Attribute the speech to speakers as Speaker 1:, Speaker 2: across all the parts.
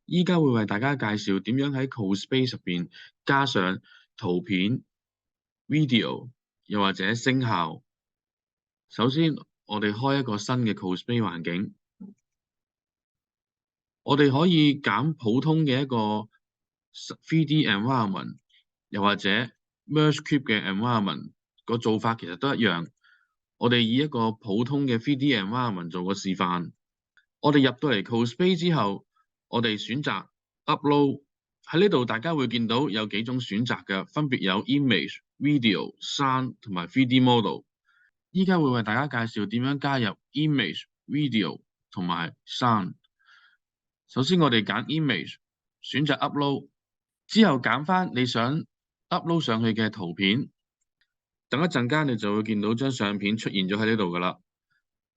Speaker 1: 依家會為大家介紹點樣喺 CoSpace 入邊加上圖片、video 又或者聲效。首先，我哋開一個新嘅 CoSpace 環境，我哋可以揀普通嘅一個 3D environment，又或者 Merge Cube 嘅 environment，個做法其實都一樣。我哋以一個普通嘅 3D environment 做個示範。我哋入到嚟 CoSpace 之後，我哋選擇 Upload。喺呢度大家會見到有幾種選擇嘅，分別有 Image、Video、Sound 同埋 3D Model。依家會為大家介紹點樣加入 Image、Video 同埋 Sound。首先我哋揀 Image，選擇 Upload， 之後揀翻你想 upload 上去嘅圖片。等一陣間你就會見到張相片出現咗喺呢度㗎啦。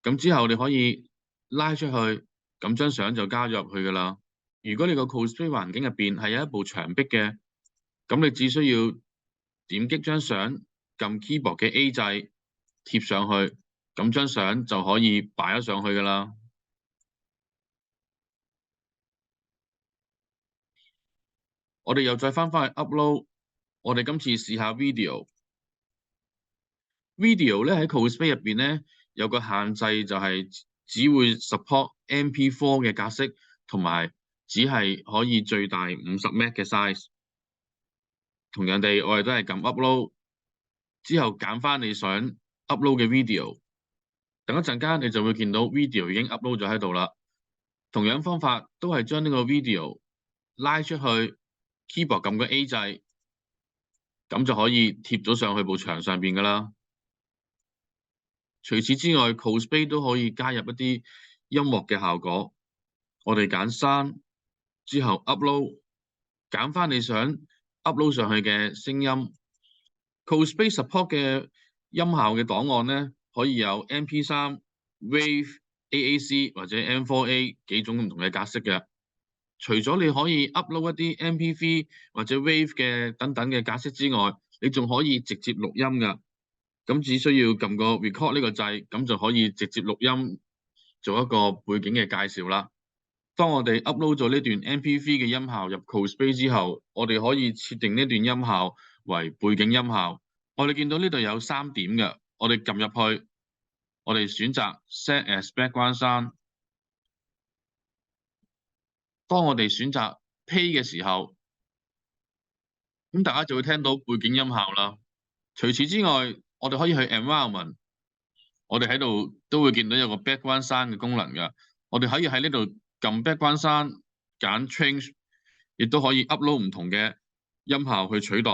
Speaker 1: 咁之後你可以拉出去，咁張相就加咗入去㗎啦。如果你個 CoSpace 環境入邊係有一部牆壁嘅，咁你只需要點擊張相，撳 keyboard 嘅 A 掣貼上去，咁張相就可以擺咗上去㗎啦。我哋又再翻返去 upload， 我哋今次試下 video。video 咧喺 CoSpace 入邊咧有個限制，就係只會 support MP4 嘅格式，同埋只係可以最大50M 嘅 size。同樣地，我哋都係撳 upload， 之後揀翻你想 upload 嘅 video。等一陣間你就會見到 video 已經 upload 咗喺度啦。同樣方法都係將呢個 video 拉出去 ，keyboard 撳個 A 掣，咁就可以貼咗上去部牆上邊㗎啦。除此之外 ，CoSpace 都可以加入一啲音樂嘅效果。我哋揀 Sound 之後 upload， 揀翻你想 upload 上去嘅聲音。CoSpace support 嘅音效嘅檔案咧，可以有 MP3、Wave、AAC 或者 M4A 幾種唔同嘅格式嘅。除咗你可以 upload 一啲 MP3 或者 Wave 嘅等等嘅格式之外，你仲可以直接錄音㗎。咁只需要撳個 record 呢個掣，咁就可以直接錄音，做一個背景嘅介紹啦。當我哋 upload 咗呢段 MP3 嘅音效入 CoSpace 之後，我哋可以設定呢段音效為背景音效。我哋見到呢度有3點嘅，我哋撳入去，我哋選擇 Set as Background Sound。當我哋選擇 Play 嘅時候，咁大家就會聽到背景音效啦。除此之外，我哋可以去 Environment， 我哋喺度都會見到有個 Background Sound 嘅功能㗎。我哋可以喺呢度撳 Background Sound，揀 Change， 亦都可以 upload 唔同嘅音效去取代。